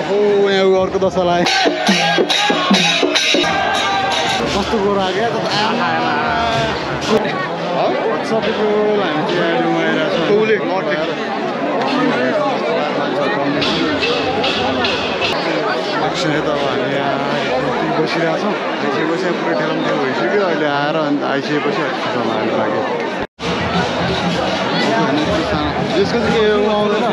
ओहो यहाँ अर्को दशा लाग्यो कस्तो गोरो आयो सबैको हामी चाहिँ आइरहेको त अब हामी यहाँ बसिरहेको छौँ बसिया पुरै ठेलामठेल भइसक्यो अहिले आएर अन्त आइसकेपछि हामी लाग्यो यसको चाहिँ के आउँदैन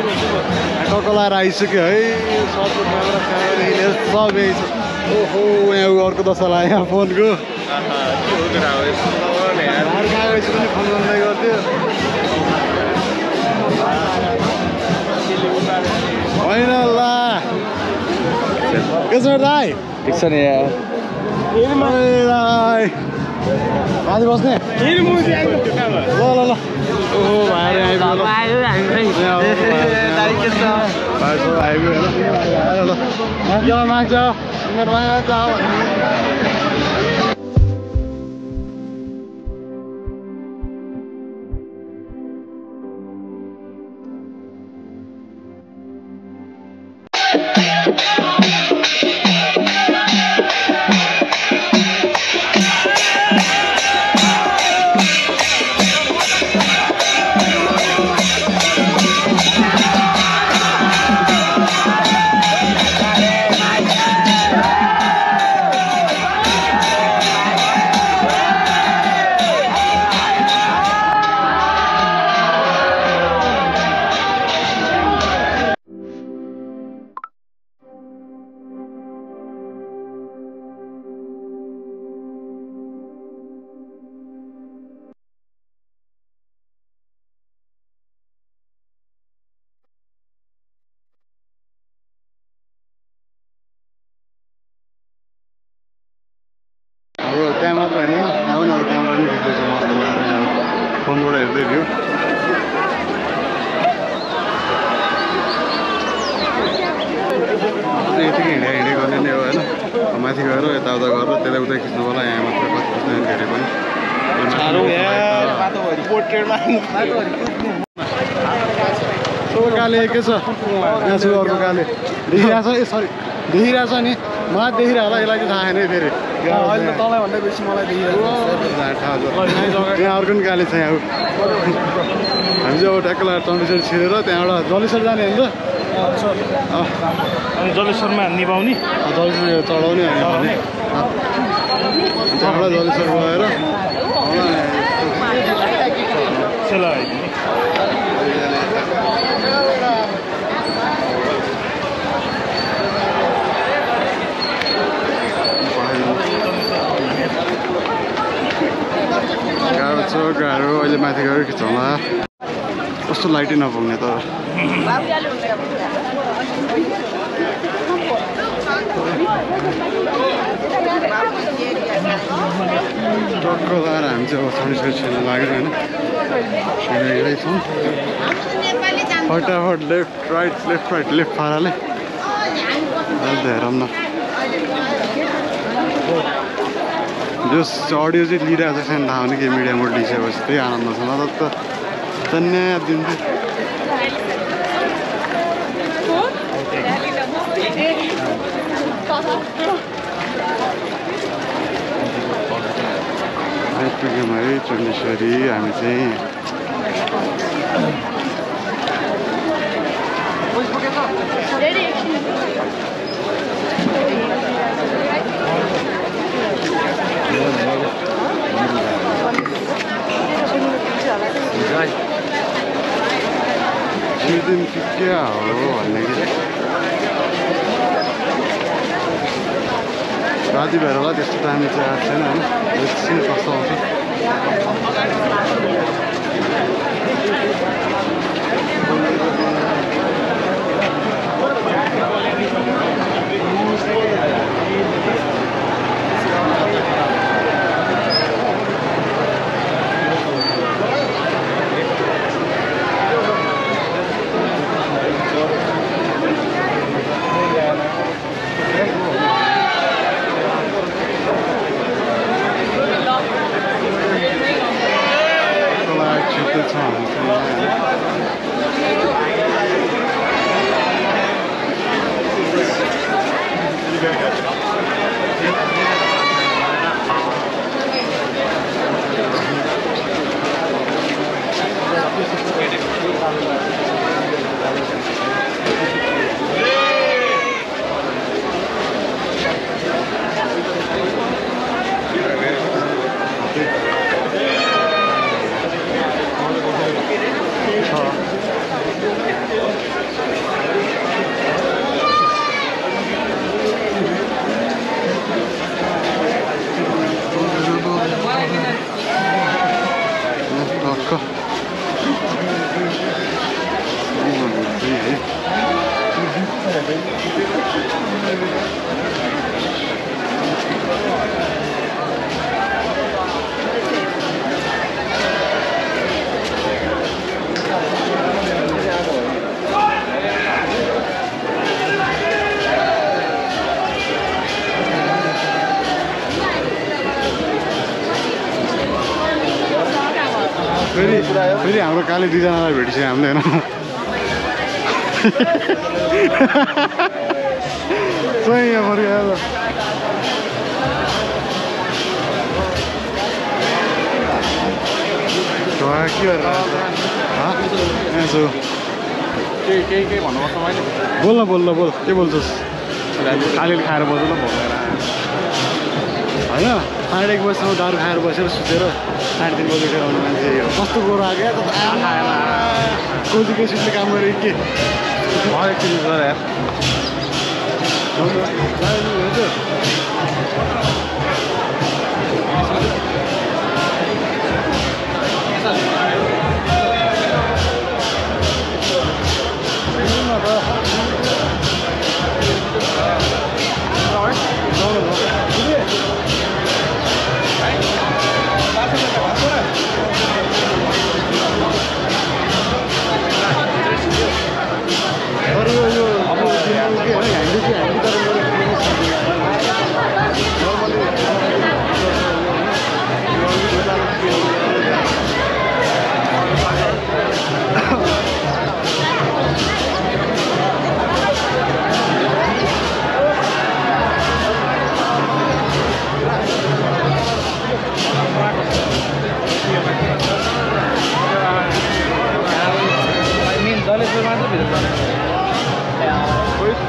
ककलाएर आइसक्यो है सबको क्यामेरा हिँडेर सब यही छ ओहो यहाँ अर्को दशा लाग्यो यहाँ फोनको कागज पनि फोन गर्दै गर्थ्यो होइन ल के छ दाइ ठिक छ नि माथि बस्ने ल ल ल ओहो भाइहरू आइपुग्यो ल माग्छ त्यहाँ मात्र होइन यहाँ पनि अरू क्यामेरा पनि खिच्दैछ मस्त फोनबाट हेर्दै थियो यतिकै हिँडे गर्ने नै हो होइन माथि गएर यताउता गरेर त्यसलाई उता खिच्नु होला यहाँ मात्र कति खिच्नु धेरै पनि काले के छ यहाँ छु अर्को काले देखिरहेछ ए सरी देखिरहेछ नि मलाई देखिरह होला यसलाई चाहिँ थाहा छैन है फेरि तँलाई भन्दा बेसी मलाई देखिरहेको यहाँ अर्को पनि काले छ यहाँ हामी चाहिँ अब ट्याक्क लगाएर चण्डेश्वर छिरेर त्यहाँबाट जलेश्वर जाने होइन अनि जलेश्वरमा निभाउने जलेश्वर चढाउने होइन भने त्यहाँबाट जलेश्वर गएर गाह्रो अहिले माथि गएर खिचाउँला कस्तो लाइटै नपुग्ने त टक्क लगाएर हामी चाहिँ अब चण्डेश्वर छिर्न लाग्यो होइन हिँड्दै छौँ फटाफट लेफ्ट राइट पाराले हेरौँ न जो अडियो चाहिँ लिइरहेको छ छैन थाहा हुने कि मिडियामा लिइसकेपछि त्यही आनन्द छ नत्र त धन्यवाद दिन्छु आइपुग्यौँ है चण्डेश्वरी हामी चाहिँ दिन क्या हो भन्ने कि राति भएर होला त्यस्तो दामी चाहिँ आएको छैन होइन एकछिन कस्तो आउँछ फेरि हाम्रो काले दुईजनालाई भेटिसक्यो हामीले होइन स्वयं यहाँ फर्कियो के भन्नुपर्छ मैले बोल के बोल्छस् अलिअलि खाएर बस्नु ल भोगेर होइन 1:30 बजीसम्म दारू खाएर बसेर सुतेर 3:30 बजी उठेर आउने मान्छे कस्तो गोरो आएको त खाएन कोजी केसीले काम गरेँ के एकछिन गर यार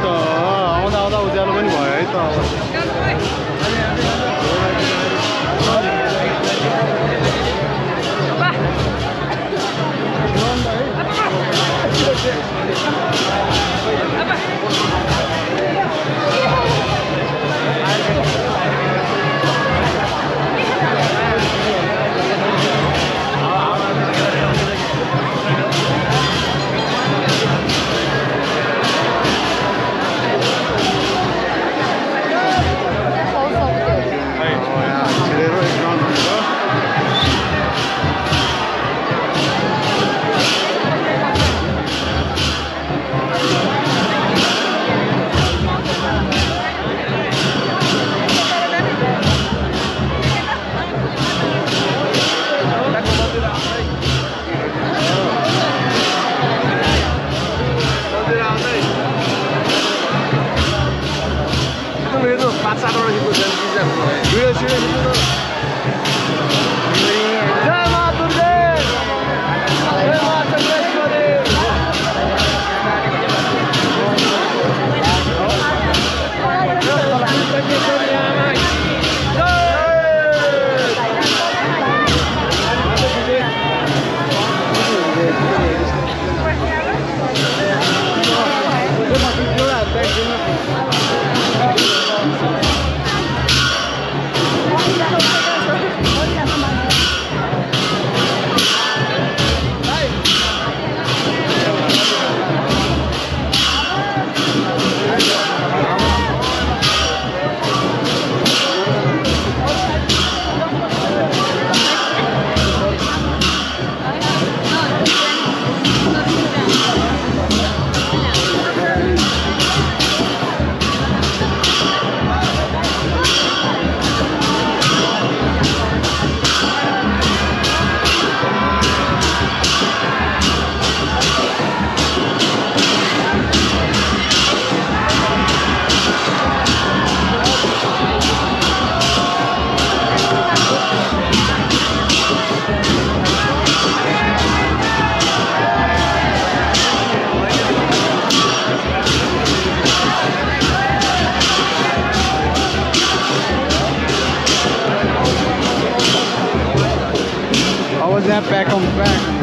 आउँदा उज्यालो पनि भयो है त that back on back.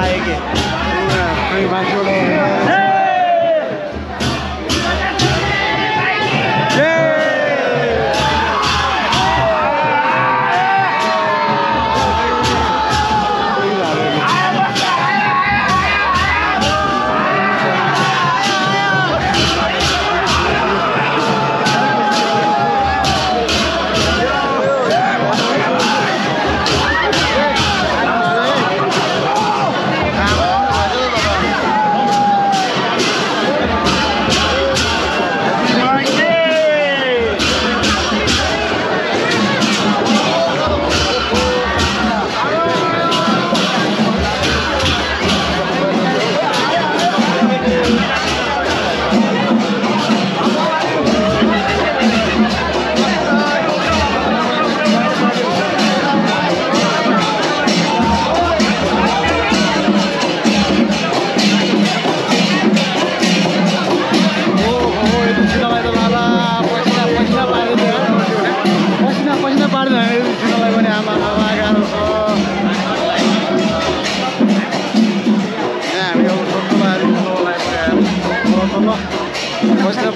लाग्यो कि खै मान्छेबाट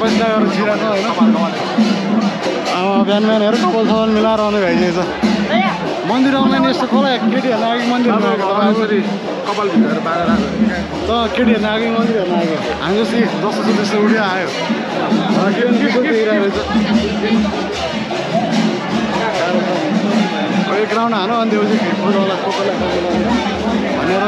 पैसा गरेर छिराएको होइन बिहान बिहान हेर कपाल सपाल मिलाएर आउने भइसकेको छ मन्दिर आउँदैन यस्तो कसलाई केटीहरू आएको मन्दिर कपाल भित्र बाँधेर त केटीहरू आएको मन्दिर हेर्न आएको हामी जस्तो जस्तो छ त्यस्तो उठ्यो आयो के देखिरहेको रहेछ एक राउन्ड हानु अनि त्यो फुटबल भनेर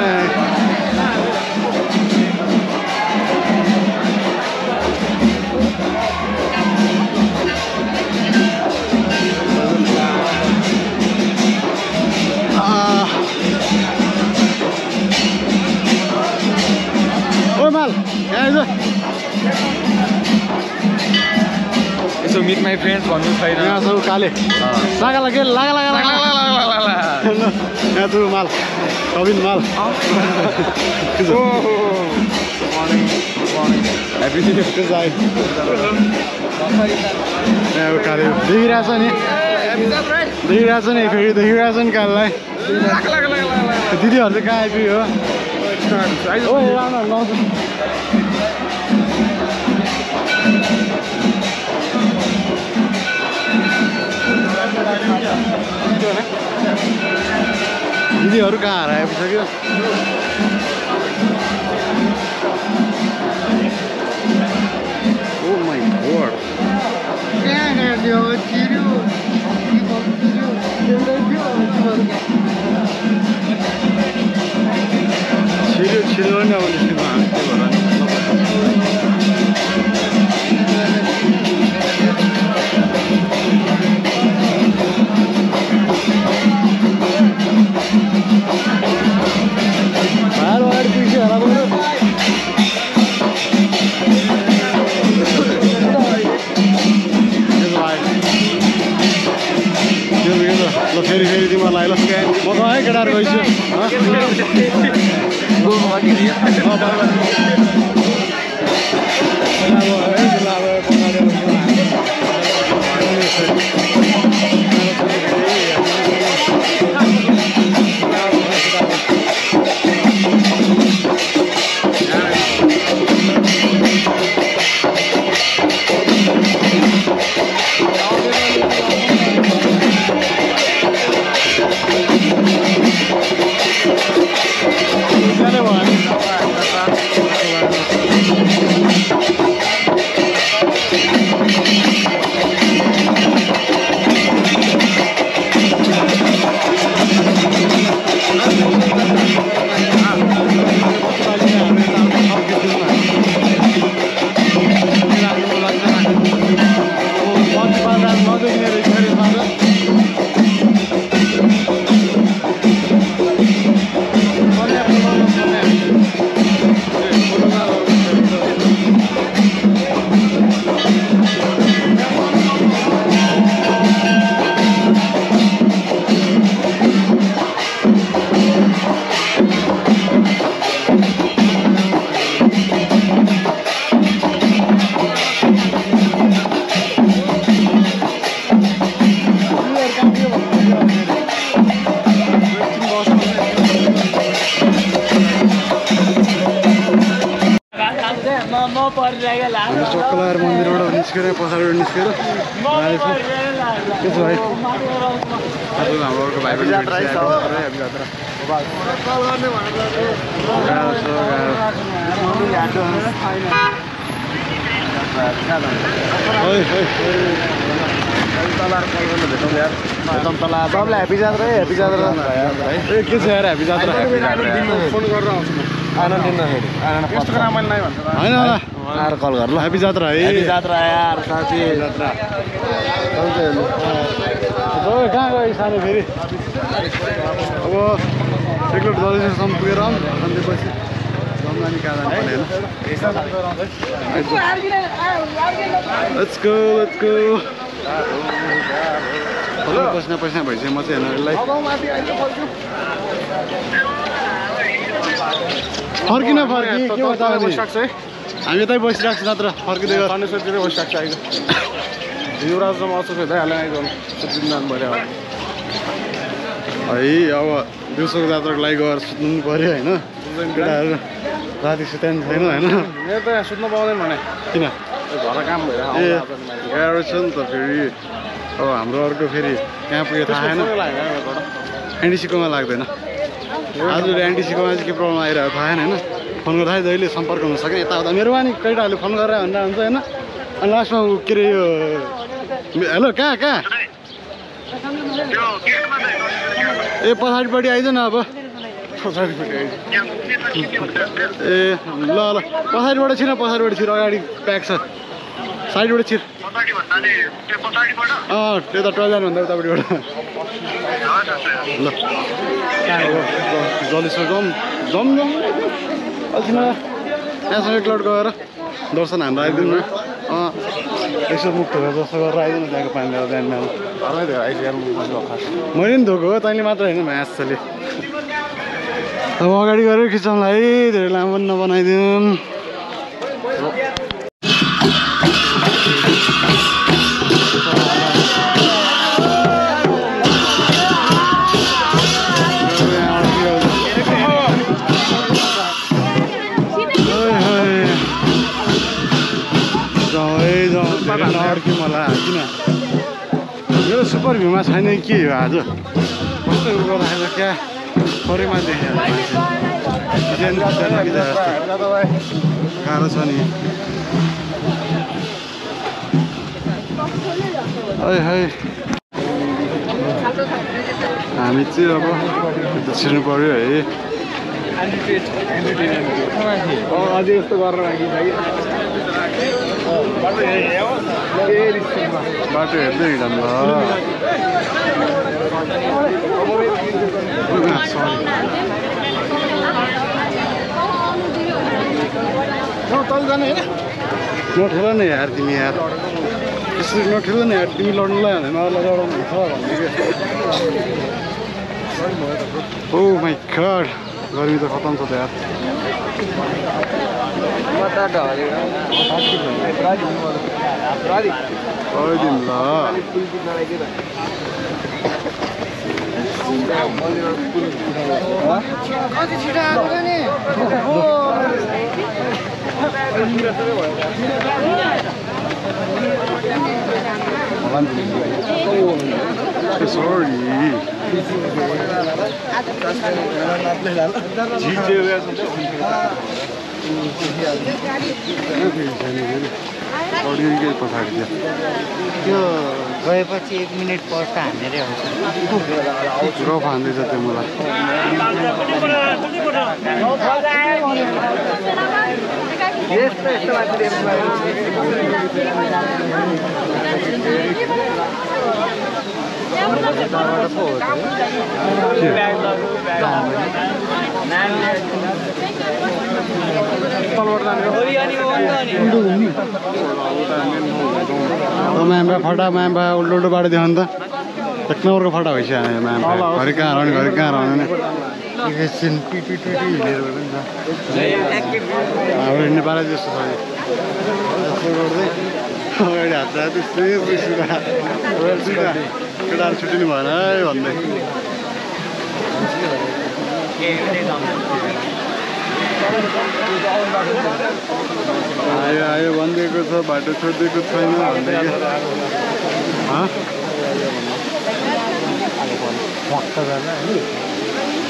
यसो मिट माई फ्रेन्ड्स भन्नु छैन यहाँ छ काले लागा लागे लागा लागा यहाँ छ माल कविन माल काले देखिरहेछ नि फेरि देखिरहेछ नि काललाई दिदीहरू चाहिँ कहाँ आइपुग्यो दिदीहरू कहाँ हराइपुग्यो ओ माई गॉड छिरो नै आउने फेरि तिमीहरूलाई ल म त है केटाहरू गइछु चक्कलाएर मन्दिरबाट निस्केर पछाडिबाट निस्केर के छ भाइ हाम्रो अर्को भाइ पनि तपाईँलाई ह्याप्पी जात्रा है ह्याप्पी जात्रा के छ यार ह्याप्पी जात्रा फोन गरेर आउँछु म आनन्द लिँदाखेरि यस्तो रामायण नै भन्छ होइन आएर कल गर ल ह्याप्पी जात्रा है ह्याप्पी जात्रा यार साथी जात्रा कहाँ गयो सानो फेरि अब सेक्युलर दलैसम्म पुगेर आउँ अनि त्यसपछि जम्लानी कहाँ जानु पर्ने होइन लेट्स गो पसिना पसिना भइसक्यो म चाहिँ हेर्नु यसलाई फर्किन फर्कि के भन्छ हामी यतै बसिरहेको छु नत्र फर्किँदै गर शनिश्चरतिर बसिरहेको छ अहिले युवराजमा अचो भइहाल्यो आइगयो सुत्नु जानु पऱ्यो है अब दिउँसोको जात्राको लागि गएर सुत्नु पनि पऱ्यो होइन केटाहरू राति सुत्याउनु छैन होइन मेरो त यहाँ सुत्नु पाउँदैन भने किन घर काम भएर ए गाह्रो छ नि त फेरि अब हाम्रो अर्को फेरि कहाँ पुग्यो थाहा छैन एनटिसीकोमा लाग्दैन आज एनटिसीकोमा चाहिँ के प्रब्लम आइरहेको थाहा छैन होइन फोन गर्दा जहिले सम्पर्क हुन सकेन यताउता मेरो पनि केटाहरूले फोन गरेर भन्दा हुन्छ होइन अनि लास्टमा के अरे यो हेलो कहाँ ए पछाडिपट्टि आइज न अब पछाडिपट्टि ए ल पछाडिबाट छिर अगाडि प्याक छ साइडबाट छिर त्यता टोइलेटभन्दा उतापट्टिबाट ल जलेश्वर जम एकछिन त्यहाँसँग एक लट गएर दर्शन हाम्रो आइदिनु न यसो मुख धोएर जस्तो गरेर आइदिनु त्यहाँको पानी लिएर बिहान घरमै धेरै आइसक्यो मैले पनि धोएको हो तैँले मात्र होइन म्यासले अब अगाडि गएर खिचाउँला है धेरै लामो पनि नबनाइदिउँ अड्क्यो मलाई किन मेरो सुपर भ्यूमा छैन के हो आज कस्तो गर्दाखेरि क्या थोरैमा देखेँ गाह्रो छ नि है हामी चाहिँ अब छिर्नु पऱ्यो है अझै यस्तो गरेर बाटो हेर्दै हिँड्नु नठेल न यार तिमी यार यसरी नठेल न यार तिमी लड्नुलाई भने अरूलाई लडाउनु हुन्छ भन्ने क्या ओ माई गॉड गर्मी त खतम छ त यार दिन ल कति छिटो आएको नि sorry त्यो गएपछि 1 मिनेट पर्छ हानेरै आउँछ रफ हान्दैछ त्यो मलाई म्याम्बा फटा म्याम्बा उल्टो उल्टो बाटो देखाउनु त 1 नम्बरको फटा भइसक्यो म्याम्बा घरि कहाँ हराउने एकैछिन पिटी हिँडेर हाम्रो हिँड्ने पारा जस्तो छ गर्दै अगाडि हात त्यस्तै केटाहरू छुट्टिनु भएन है भन्दै आयो आयो भनिदिएको छ बाटो छोडिदिएको छैन भनेदेखि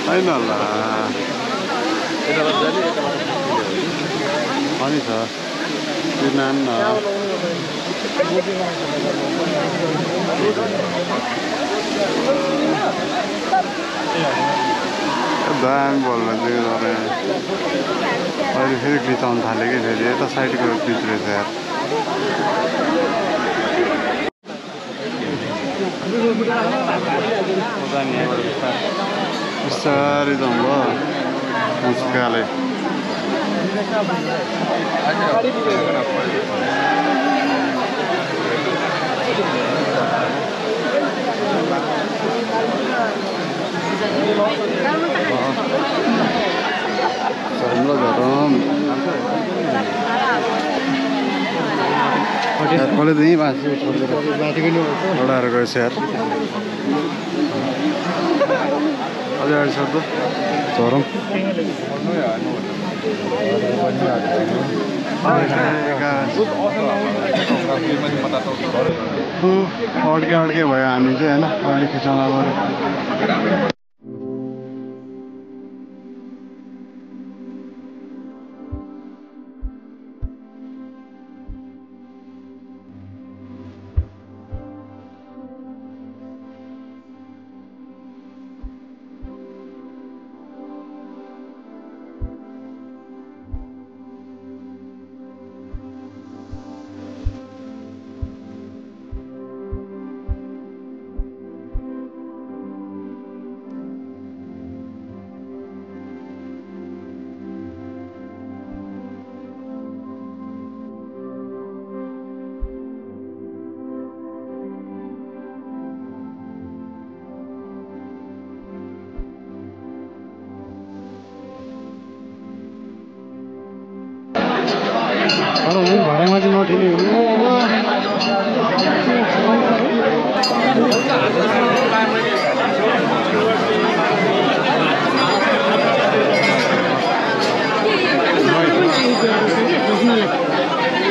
छैन होला अनि छ त्यो नाम न दाम बोल्न चाहिँ अहिले फेरि खिचाउनु थाल्यो कि फेरि यता साइडको पिच रहेछ यार बिस्तारै जाउँ भयो मुस्काले कसले त यहीँ बाँच्यो लडाएर गएछ यार अझै अगाडि सक्दो झरौँ अड्के अड्के भयो हामी चाहिँ होइन अगाडि खिचाउन गऱ्यो भाडामा चाहिँ नठिने हुनु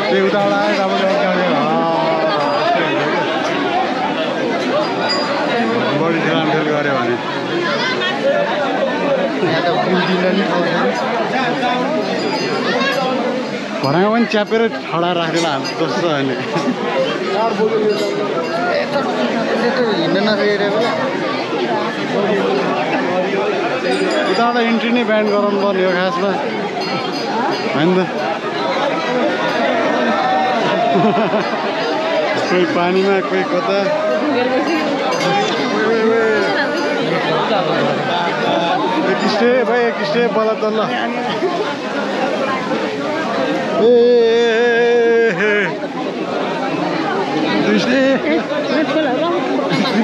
त्यो उताबाट आयो बडी ट्रान्सफर गऱ्यो भने घरमा पनि च्यापेर ठडा राखेर हामी जस्तो अहिले हिँड्न नसकेर उताबाट इन्ट्री नै ब्यान्ड गराउनु पर्ने हो खासमा होइन त कोही पानीमा कोही कता एक स्टेप भाइ एक स्टेप बल्ल तल्ल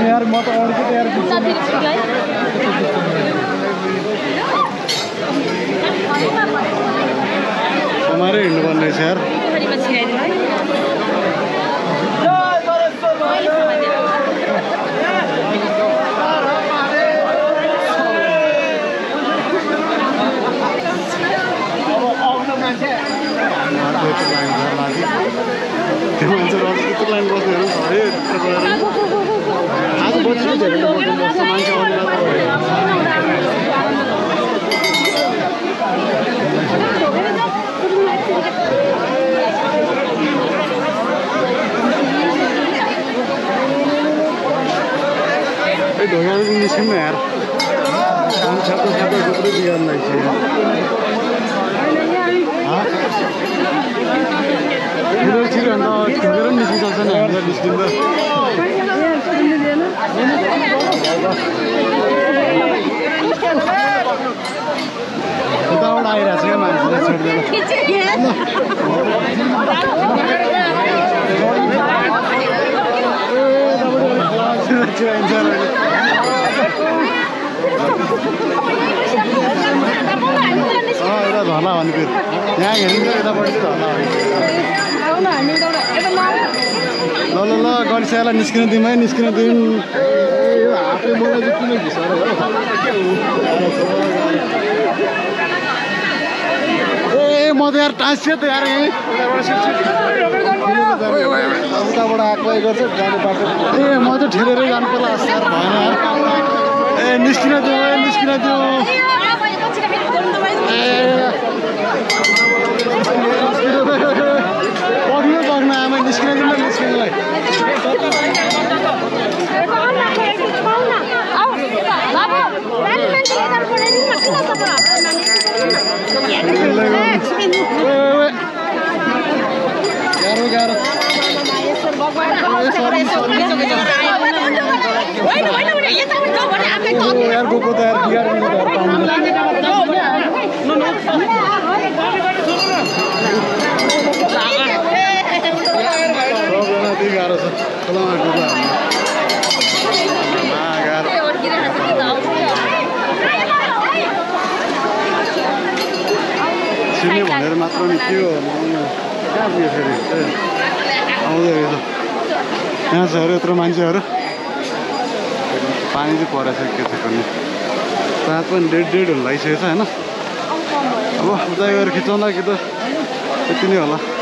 यार म त अड्के यार समारै हिँड्नुपर्ने रहेछ यार त्यो मान्छे कस्तो लाइन बस्नेहरू है आज बस्नु धेरै मान्छे आउने ढोकामा पनि निस्क्यौँ न यार काम छ्याप्पो थुप्रै बिगार्नु रहेछ छिटो अन्त ठोकेर पनि निस्किसक्छ नि हामीलाई निस्किँदा उताबाट आइरहेको छ क्या मान्छेलाई छोडिदिएर यता झर्ला भने फेरि यहाँ हेरिन्छ यतापट्टि चाहिँ झर्ला ल ल ल गरिसकेलाई निस्किन दिउँ है निस्किन दिउँ यो हातले मलाई चाहिँ किन घिसाएर त यार टाँसियो त यार यहीँ उताबाट आएको गर्छ जाने बाटो ए म त ठेलेरै जानु पर्ला सर भएन यार ए निस्किन दिउँ निस्किन दिउँ पग्न आमा निस्किन दिउँ निस्किनलाई गाह्रो यार गएको त यार गाह्रो छ खोलामा डुब्ला छिर्ने भनेर मात्र नि के हो कहाँ पुग्यो फेरि आउँदै रहेछ यहाँ छ अरे यत्रो मान्छेहरू पानी चाहिँ परेछ के छ गर्ने रात पनि डेढ हुन लागिसकेको छ होइन अब उता गएर खिचाउँला कि त यति नै होला